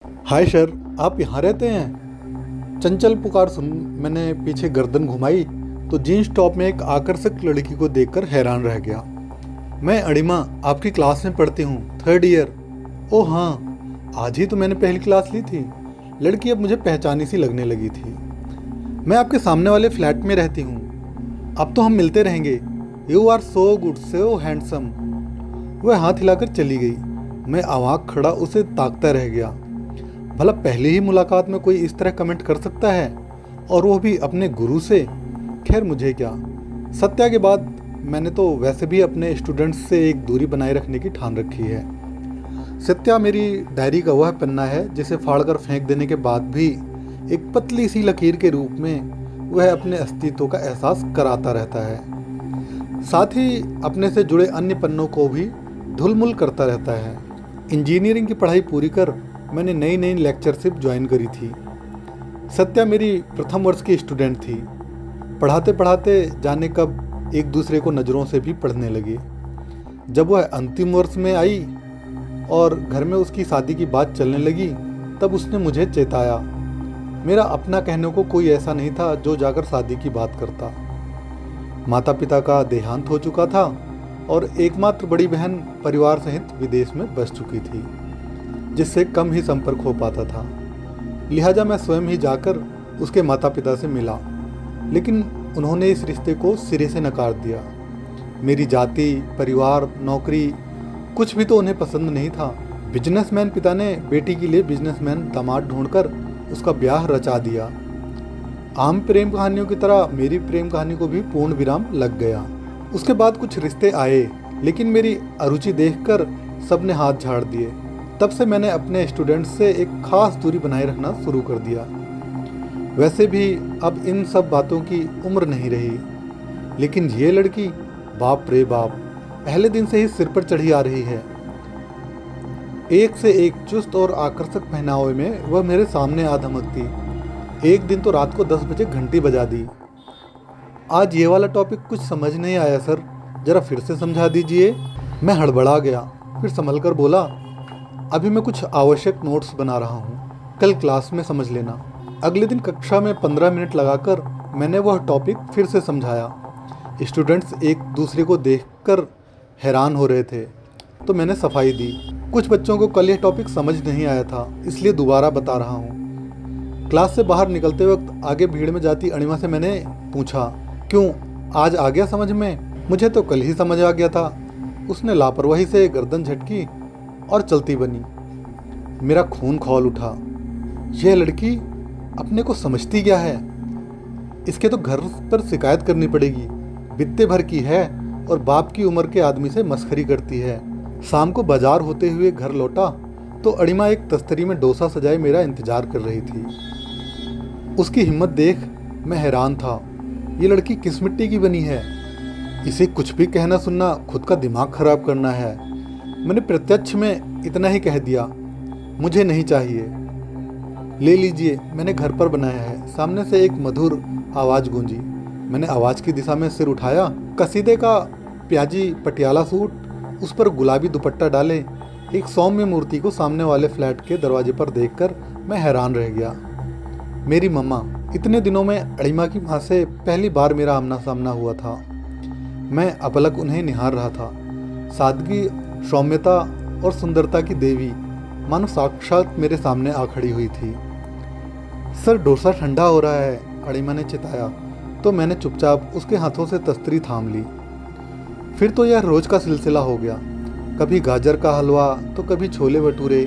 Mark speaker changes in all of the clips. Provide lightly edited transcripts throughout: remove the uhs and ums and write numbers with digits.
Speaker 1: Hi sir, आप यहाँ रहते हैं? चंचल पुकार सुन मैंने पीछे गर्दन घुमाई तो जीन्स टॉप में एक आकर्षक लड़की को देखकर हैरान रह गया। मैं अणिमा, आपकी क्लास में पढ़ती हूँ, थर्ड ईयर। ओह हाँ, आज ही तो मैंने पहली क्लास ली थी। लड़की अब मुझे पहचानी सी लगने लगी थी। मैं आपके सामने वाले फ्लैट में रहती हूँ, अब तो हम मिलते रहेंगे। You are so good, so handsome. वह हाथ हिलाकर चली गई। मैं अवाक खड़ा उसे ताकता रह गया। भला पहली ही मुलाकात में कोई इस तरह कमेंट कर सकता है, और वो भी अपने गुरु से? खैर मुझे क्या, सत्या के बाद मैंने तो वैसे भी अपने स्टूडेंट्स से एक दूरी बनाए रखने की ठान रखी है। सत्या मेरी डायरी का वह पन्ना है जिसे फाड़कर फेंक देने के बाद भी एक पतली सी लकीर के रूप में वह अपने अस्तित्व का एहसास कराता रहता है। साथ ही अपने से जुड़े अन्य पन्नों को भी धुलमुल करता रहता है। इंजीनियरिंग की पढ़ाई पूरी कर मैंने नई नई लेक्चरशिप ज्वाइन करी थी। सत्या मेरी प्रथम वर्ष की स्टूडेंट थी। पढ़ाते पढ़ाते जाने कब एक दूसरे को नज़रों से भी पढ़ने लगे। जब वह अंतिम वर्ष में आई और घर में उसकी शादी की बात चलने लगी, तब उसने मुझे चेताया। मेरा अपना कहने को कोई ऐसा नहीं था जो जाकर शादी की बात करता। माता पिता का देहांत हो चुका था और एकमात्र बड़ी बहन परिवार सहित विदेश में बस चुकी थी, जिससे कम ही संपर्क हो पाता था। लिहाजा मैं स्वयं ही जाकर उसके माता पिता से मिला, लेकिन उन्होंने इस रिश्ते को सिरे से नकार दिया। मेरी जाति, परिवार, नौकरी कुछ भी तो उन्हें पसंद नहीं था। बिजनेसमैन पिता ने बेटी के लिए बिजनेसमैन दामाद ढूंढकर उसका ब्याह रचा दिया। आम प्रेम कहानियों की तरह मेरी प्रेम कहानी को भी पूर्ण विराम लग गया। उसके बाद कुछ रिश्ते आए, लेकिन मेरी अरुचि देखकर सबने हाथ झाड़ दिए। तब से मैंने अपने स्टूडेंट्स से एक खास दूरी बनाए रखना शुरू कर दिया। वैसे भी अब इन सब बातों की उम्र नहीं रही, लेकिन ये लड़की, बाप रे बाप, पहले दिन से ही सिर पर चढ़ी आ रही है। एक से एक चुस्त और आकर्षक पहनावे में वह मेरे सामने आ धमकती। एक दिन तो रात को 10 बजे घंटी बजा दी। आज ये वाला टॉपिक कुछ समझ नहीं आया सर, जरा फिर से समझा दीजिए। मैं हड़बड़ा गया, फिर संभल कर बोला, अभी मैं कुछ आवश्यक नोट्स बना रहा हूँ, कल क्लास में समझ लेना। अगले दिन कक्षा में 15 मिनट लगाकर मैंने वह टॉपिक फिर से समझाया। स्टूडेंट्स एक दूसरे को देखकर हैरान हो रहे थे, तो मैंने सफाई दी। कुछ बच्चों को कल यह टॉपिक समझ नहीं आया था, इसलिए दोबारा बता रहा हूँ। क्लास से बाहर निकलते वक्त आगे भीड़ में जाती अणिमा से मैंने पूछा, क्यों आज आ गया समझ में? मुझे तो कल ही समझ आ गया था। उसने लापरवाही से गर्दन झटकी और चलती बनी। मेरा खून खौल उठा। यह लड़की अपने को समझती क्या है? इसके तो घर पर शिकायत करनी पड़ेगी। बित्ते भर की है और बाप की उम्र के आदमी से मस्खरी करती है। शाम को बाजार होते हुए घर लौटा तो अणिमा एक तस्तरी में डोसा सजाए मेरा इंतजार कर रही थी। उसकी हिम्मत देख मैं हैरान था। ये लड़की किस मिट्टी की बनी है? इसे कुछ भी कहना सुनना खुद का दिमाग खराब करना है। मैंने प्रत्यक्ष में इतना ही कह दिया, मुझे नहीं चाहिए। ले लीजिए, मैंने घर पर बनाया है। सामने से एक मधुर आवाज़ गूंजी। मैंने आवाज़ की दिशा में सिर उठाया। कसीदे का प्याजी पटियाला सूट, उस पर गुलाबी दुपट्टा डाले एक सौम्य मूर्ति को सामने वाले फ्लैट के दरवाजे पर देखकर मैं हैरान रह गया। मेरी मम्मा। इतने दिनों में अणिमा की माँ से पहली बार मेरा आमना सामना हुआ था। मैं अपलक उन्हें निहार रहा था। सादगी, सौम्यता और सुंदरता की देवी मानो साक्षात मेरे सामने आ खड़ी हुई थी। सर, डोसा ठंडा हो रहा है, अणिमा ने चिताया, तो मैंने चुपचाप उसके हाथों से तस्तरी थाम ली। फिर तो यह रोज का सिलसिला हो गया। कभी गाजर का हलवा तो कभी छोले भटूरे।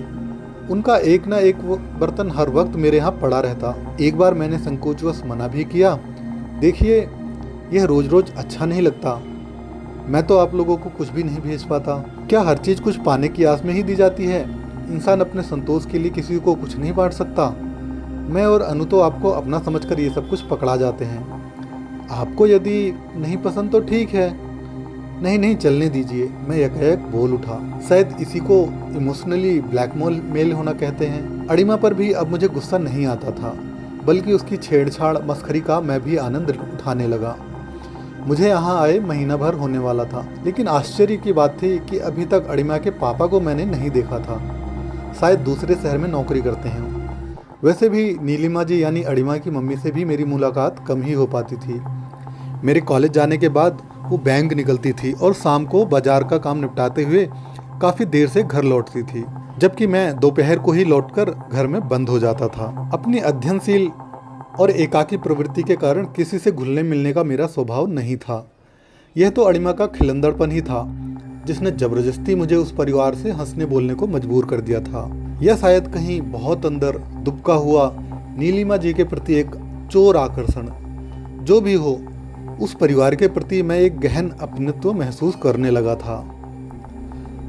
Speaker 1: उनका एक ना एक बर्तन हर वक्त मेरे यहाँ पड़ा रहता। एक बार मैंने संकोचवश मना भी किया, देखिए यह रोज रोज अच्छा नहीं लगता। मैं तो आप लोगों को कुछ भी नहीं भेज पाता। क्या हर चीज़ कुछ पाने की आस में ही दी जाती है? इंसान अपने संतोष के लिए किसी को कुछ नहीं बांट सकता। मैं और अनु तो आपको अपना समझकर ये सब कुछ पकड़ा जाते हैं। आपको यदि नहीं पसंद तो ठीक है। नहीं नहीं, चलने दीजिए, मैं यकायक बोल उठा। शायद इसी को इमोशनली ब्लैकमेल होना कहते हैं। अणिमा पर भी अब मुझे गुस्सा नहीं आता था, बल्कि उसकी छेड़छाड़ मस्खरी का मैं भी आनंद उठाने लगा। मुझे यहाँ आए महीना भर होने वाला था, लेकिन आश्चर्य की बात थी कि अभी तक अणिमा के पापा को मैंने नहीं देखा था। शायद दूसरे शहर में नौकरी करते हैं। वैसे भी नीलिमा जी यानी अड़िमा की मम्मी से भी मेरी मुलाकात कम ही हो पाती थी। मेरे कॉलेज जाने के बाद वो बैंक निकलती थी और शाम को बाजार का काम निपटाते हुए काफ़ी देर से घर लौटती थी, जबकि मैं दोपहर को ही लौटकर घर में बंद हो जाता था। अपनी अध्ययनशील और एकाकी प्रवृत्ति के कारण किसी से घुलने मिलने का मेरा स्वभाव नहीं था। यह तो अड़िमा का खिलंदड़पन ही था जिसने जबरदस्ती मुझे उस परिवार से हंसने बोलने को मजबूर कर दिया था। यह शायद कहीं बहुत अंदर दुबका हुआ नीलिमा जी के प्रति एक चोर आकर्षण, जो भी हो, उस परिवार के प्रति मैं एक गहन अपनत्व महसूस करने लगा था।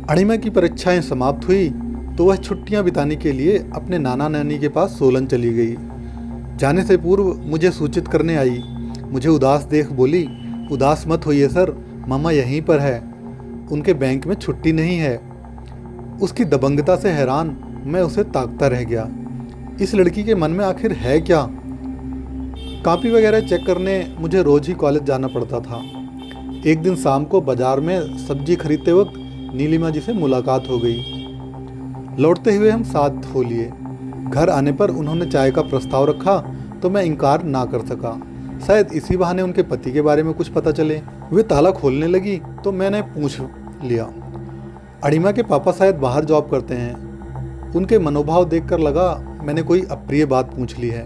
Speaker 1: अड़िमा की परीक्षाएं समाप्त हुई तो वह छुट्टियां बिताने के लिए अपने नाना नानी के पास सोलन चली गई। जाने से पूर्व मुझे सूचित करने आई। मुझे उदास देख बोली, उदास मत होइए सर, मामा यहीं पर है, उनके बैंक में छुट्टी नहीं है। उसकी दबंगता से हैरान मैं उसे ताकता रह गया। इस लड़की के मन में आखिर है क्या? कॉपी वगैरह चेक करने मुझे रोज ही कॉलेज जाना पड़ता था। एक दिन शाम को बाजार में सब्जी खरीदते वक्त नीलिमा जी से मुलाकात हो गई। लौटते हुए हम साथ हो लिए। घर आने पर उन्होंने चाय का प्रस्ताव रखा तो मैं इनकार ना कर सका। शायद इसी बहाने उनके पति के बारे में कुछ पता चले। वे ताला खोलने लगी तो मैंने पूछ लिया। अड़िमा के पापा शायद बाहर जॉब करते हैं। उनके मनोभाव देखकर लगा मैंने कोई अप्रिय बात पूछ ली है,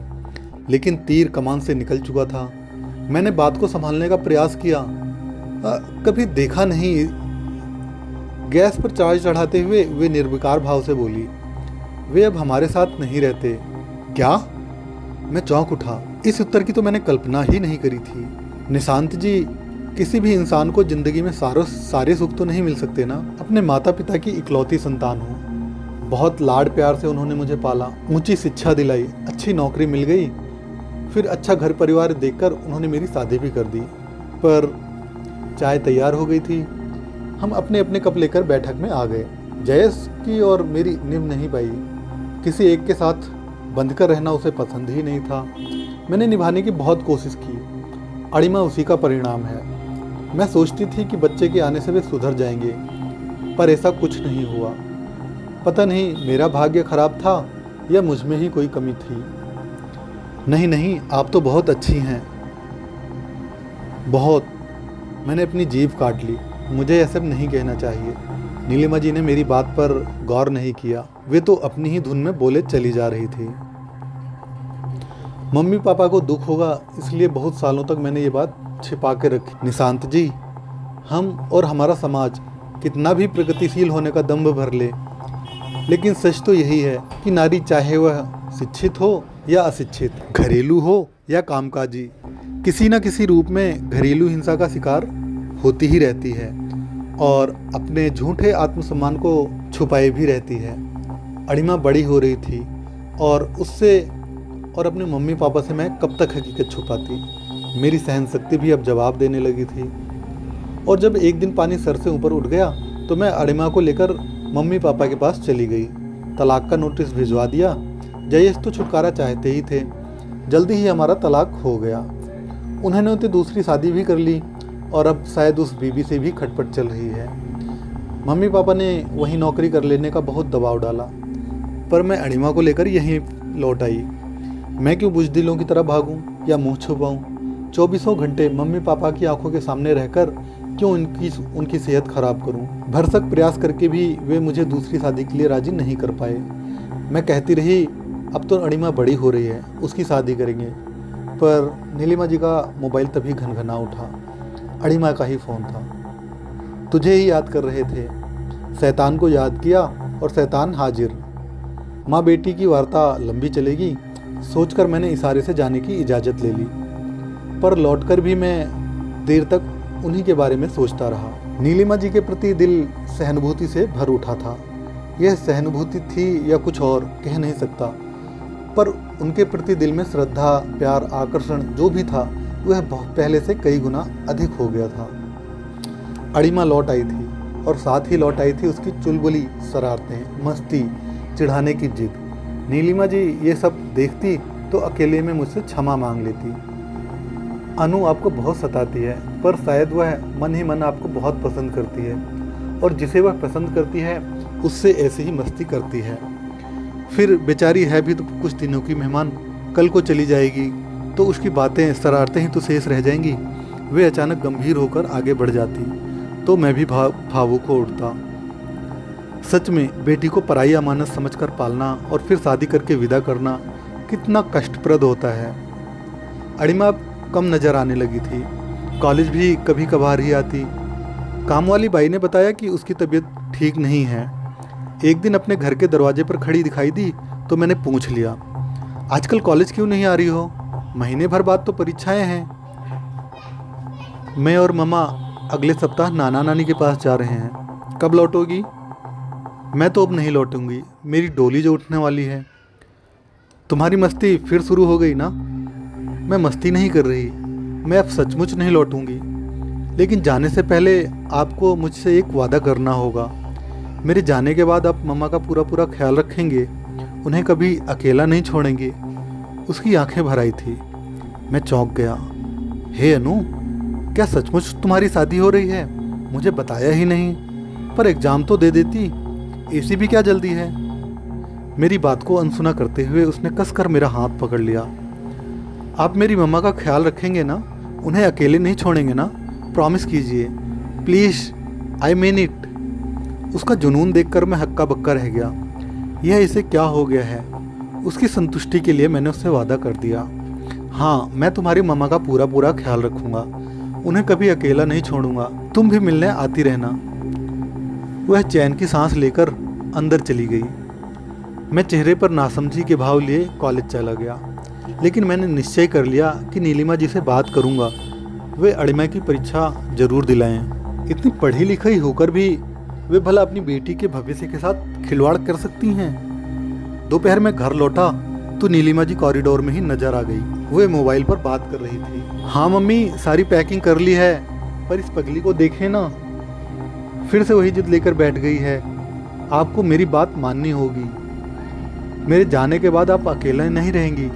Speaker 1: लेकिन तीर कमान से निकल चुका था। मैंने बात को संभालने का प्रयास किया। कभी देखा नहीं। गैस पर चाय चढ़ाते हुए वे निर्विकार भाव से बोली, वे अब हमारे साथ नहीं रहते। क्या? मैं चौंक उठा। इस उत्तर की तो मैंने कल्पना ही नहीं करी थी। निशांत जी, किसी भी इंसान को जिंदगी में सारे सुख तो नहीं मिल सकते ना। अपने माता पिता की इकलौती संतान हूँ। बहुत लाड प्यार से उन्होंने मुझे पाला, ऊंची शिक्षा दिलाई, अच्छी नौकरी मिल गई। फिर अच्छा घर परिवार देखकर उन्होंने मेरी शादी भी कर दी। पर चाय तैयार हो गई थी। हम अपने अपने कप लेकर बैठक में आ गए। जयेश की और मेरी निभ नहीं पाई। किसी एक के साथ बंधकर रहना उसे पसंद ही नहीं था। मैंने निभाने की बहुत कोशिश की। अड़िमा उसी का परिणाम है। मैं सोचती थी कि बच्चे के आने से वे सुधर जाएंगे, पर ऐसा कुछ नहीं हुआ। पता नहीं मेरा भाग्य खराब था या मुझ में ही कोई कमी थी। नहीं नहीं, आप तो बहुत अच्छी हैं, बहुत। मैंने अपनी जीभ काट ली। मुझे ऐसा नहीं कहना चाहिए। नीलिमा जी ने मेरी बात पर गौर नहीं किया। वे तो अपनी ही धुन में बोले चली जा रही थी। मम्मी पापा को दुख होगा, इसलिए बहुत सालों तक मैंने ये बात छिपा के रखी। निशांत जी, हम और हमारा समाज कितना भी प्रगतिशील होने का दम्भ भर ले, लेकिन सच तो यही है कि नारी चाहे वह शिक्षित हो या अशिक्षित, घरेलू हो या कामकाजी, किसी न किसी रूप में घरेलू हिंसा का शिकार होती ही रहती है और अपने झूठे आत्मसम्मान को छुपाए भी रहती है। अड़िमा बड़ी हो रही थी और उससे और अपने मम्मी पापा से मैं कब तक हकीकत छुपाती। मेरी सहन शक्ति भी अब जवाब देने लगी थी। और जब एक दिन पानी सर से ऊपर उठ गया तो मैं अड़िमा को लेकर मम्मी पापा के पास चली गई। तलाक का नोटिस भिजवा दिया। जयेश तो छुटकारा चाहते ही थे। जल्दी ही हमारा तलाक हो गया। उन्होंने तो दूसरी शादी भी कर ली और अब शायद उस बीवी से भी खटपट चल रही है। मम्मी पापा ने वहीं नौकरी कर लेने का बहुत दबाव डाला, पर मैं अड़िमा को लेकर यहीं लौट आई। मैं क्यों बुज़दिलों की तरह भागूं या मुंह छुपाऊं? 24 घंटे मम्मी पापा की आंखों के सामने रहकर क्यों उनकी सेहत खराब करूं? भरसक प्रयास करके भी वे मुझे दूसरी शादी के लिए राजी नहीं कर पाए। मैं कहती रही, अब तो अड़िमा बड़ी हो रही है, उसकी शादी करेंगे। पर नीलिमा जी का मोबाइल तभी घनघना उठा। अड़िमा का ही फ़ोन था। तुझे ही याद कर रहे थे। शैतान को याद किया और शैतान हाजिर। माँ बेटी की वार्ता लंबी चलेगी सोचकर मैंने इशारे से जाने की इजाज़त ले ली, पर लौटकर भी मैं देर तक उन्हीं के बारे में सोचता रहा। नीलिमा जी के प्रति दिल सहानुभूति से भर उठा था। यह सहानुभूति थी या कुछ और कह नहीं सकता, पर उनके प्रति दिल में श्रद्धा, प्यार, आकर्षण जो भी था वह पहले से कई गुना अधिक हो गया था। अड़िमा लौट आई थी और साथ ही लौट आई थी उसकी चुलबुली शरारतें, मस्ती, चिढ़ाने की जिद। नीलिमा जी ये सब देखती तो अकेले में मुझसे क्षमा मांग लेती। अनु आपको बहुत सताती है, पर शायद वह मन ही मन आपको बहुत पसंद करती है और जिसे वह पसंद करती है उससे ऐसे ही मस्ती करती है। फिर बेचारी है भी तो कुछ दिनों की मेहमान, कल को चली जाएगी तो उसकी बातें शरारतें ही तो शेष रह जाएंगी। वे अचानक गंभीर होकर आगे बढ़ जाती तो मैं भी भावुक हो उठता। सच में बेटी को पराई अमानत समझकर पालना और फिर शादी करके विदा करना कितना कष्टप्रद होता है। अड़िमा अब कम नज़र आने लगी थी, कॉलेज भी कभी कभार ही आती। काम वाली बाई ने बताया कि उसकी तबीयत ठीक नहीं है। एक दिन अपने घर के दरवाजे पर खड़ी दिखाई दी तो मैंने पूछ लिया, आजकल कॉलेज क्यों नहीं आ रही हो? महीने भर बाद तो परीक्षाएं हैं। मैं और मम्मा अगले सप्ताह नाना नानी के पास जा रहे हैं। कब लौटोगी? मैं तो अब नहीं लौटूंगी, मेरी डोली जो उठने वाली है। तुम्हारी मस्ती फिर शुरू हो गई ना? मैं मस्ती नहीं कर रही, मैं अब सचमुच नहीं लौटूंगी। लेकिन जाने से पहले आपको मुझसे एक वादा करना होगा। मेरे जाने के बाद आप मम्मा का पूरा पूरा ख्याल रखेंगे, उन्हें कभी अकेला नहीं छोड़ेंगे। उसकी आंखें भर आई थी। मैं चौंक गया। हे अनु, क्या सचमुच तुम्हारी शादी हो रही है? मुझे बताया ही नहीं। पर एग्ज़ाम तो दे देती, ऐसी भी क्या जल्दी है? मेरी बात को अनसुना करते हुए उसने कसकर मेरा हाथ पकड़ लिया। आप मेरी मम्मा का ख्याल रखेंगे ना? उन्हें अकेले नहीं छोड़ेंगे ना? प्रॉमिस कीजिए प्लीज़, आई मीन इट। उसका जुनून देखकर मैं हक्का बक्का रह गया। यह इसे क्या हो गया है? उसकी संतुष्टि के लिए मैंने उससे वादा कर दिया, हाँ मैं तुम्हारी मम्मा का पूरा पूरा ख्याल रखूँगा, उन्हें कभी अकेला नहीं छोड़ूंगा, तुम भी मिलने आती रहना। वह चैन की सांस लेकर अंदर चली गई। मैं चेहरे पर नासमझी के भाव लिए कॉलेज चला गया, लेकिन मैंने निश्चय कर लिया कि नीलिमा जी से बात करूंगा। वे अड़िमा की परीक्षा जरूर दिलाएं। इतनी पढ़ी लिखी होकर भी वे भला अपनी बेटी के भविष्य के साथ खिलवाड़ कर सकती हैं। दोपहर में घर लौटा तो नीलिमा जी कॉरिडोर में ही नजर आ गई। वे मोबाइल पर बात कर रही थी। हाँ मम्मी, सारी पैकिंग कर ली है, पर इस पगली को देखें ना, फिर से वही जिद लेकर बैठ गई है। आपको मेरी बात माननी होगी। मेरे जाने के बाद आप अकेले नहीं रहेंगी।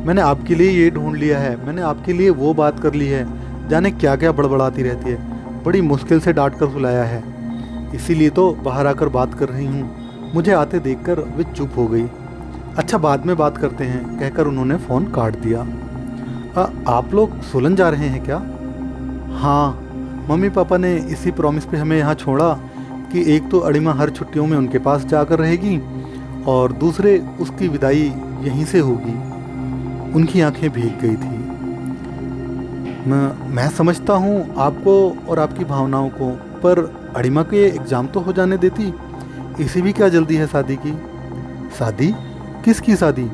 Speaker 1: मैंने आपके लिए ये ढूंढ लिया है, मैंने आपके लिए वो बात कर ली है, जाने क्या क्या बड़बड़ाती रहती है। बड़ी मुश्किल से डांट कर सुलाया है, इसीलिए तो बाहर आकर बात कर रही हूँ। मुझे आते देखकर वे चुप हो गई। अच्छा बाद में बात करते हैं कहकर उन्होंने फ़ोन काट दिया। आप लोग सोलन जा रहे हैं क्या? हाँ, मम्मी पापा ने इसी प्रॉमिस पे हमें यहाँ छोड़ा कि एक तो अड़िमा हर छुट्टियों में उनके पास जाकर रहेगी और दूसरे उसकी विदाई यहीं से होगी। उनकी आंखें भीग गई थी। मैं समझता हूँ आपको और आपकी भावनाओं को, पर अड़िमा के एग्ज़ाम तो हो जाने देती, इसी भी क्या जल्दी है शादी की? शादी? किसकी शादी?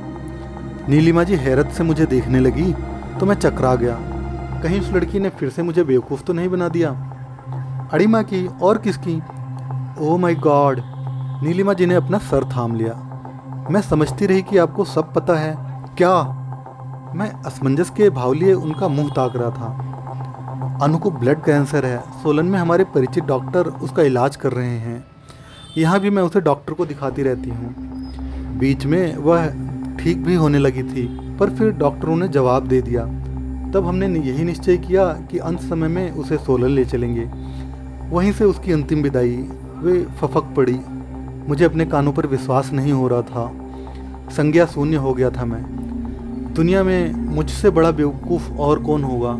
Speaker 1: नीलिमा जी हैरत से मुझे देखने लगी तो मैं चकरा गया। कहीं उस लड़की ने फिर से मुझे बेवकूफ़ तो नहीं बना दिया? अड़िमा की और किसकी? Oh my god! Nilima ji ने अपना सर थाम लिया। मैं समझती रही कि आपको सब पता है। क्या? मैं असमंजस के भाव लिए उनका मुंह ताक रहा था। अनु को ब्लड कैंसर है, सोलन में हमारे परिचित डॉक्टर उसका इलाज कर रहे हैं। यहाँ भी मैं उसे डॉक्टर को दिखाती रहती हूँ। बीच में वह ठीक भी होने लगी थी, पर फिर डॉक्टरों ने जवाब दे दिया। तब हमने यही निश्चय किया कि अंत समय में उसे सोलन ले चलेंगे। वहीं से उसकी अंतिम विदाई। वे फफक पड़ी। मुझे अपने कानों पर विश्वास नहीं हो रहा था। संज्ञा शून्य हो गया था मैं। दुनिया में मुझसे बड़ा बेवकूफ़ और कौन होगा?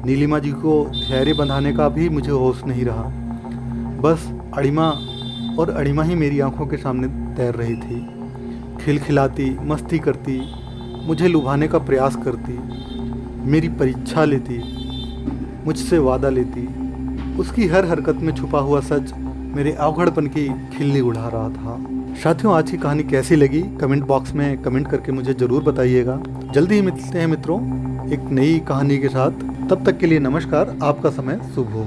Speaker 1: नीलिमा जी को धैर्य बंधाने का भी मुझे होश नहीं रहा। बस अड़िमा और अड़िमा ही मेरी आंखों के सामने तैर रही थी, खिलखिलाती, मस्ती करती, मुझे लुभाने का प्रयास करती, मेरी परीक्षा लेती, मुझसे वादा लेती। उसकी हर हरकत में छुपा हुआ सच मेरे अवघड़पन की खिल्ली उड़ा रहा था। साथियों, आज की कहानी कैसी लगी कमेंट बॉक्स में कमेंट करके मुझे ज़रूर बताइएगा। जल्दी ही मिलते हैं मित्रों एक नई कहानी के साथ। तब तक के लिए नमस्कार। आपका समय शुभ हो।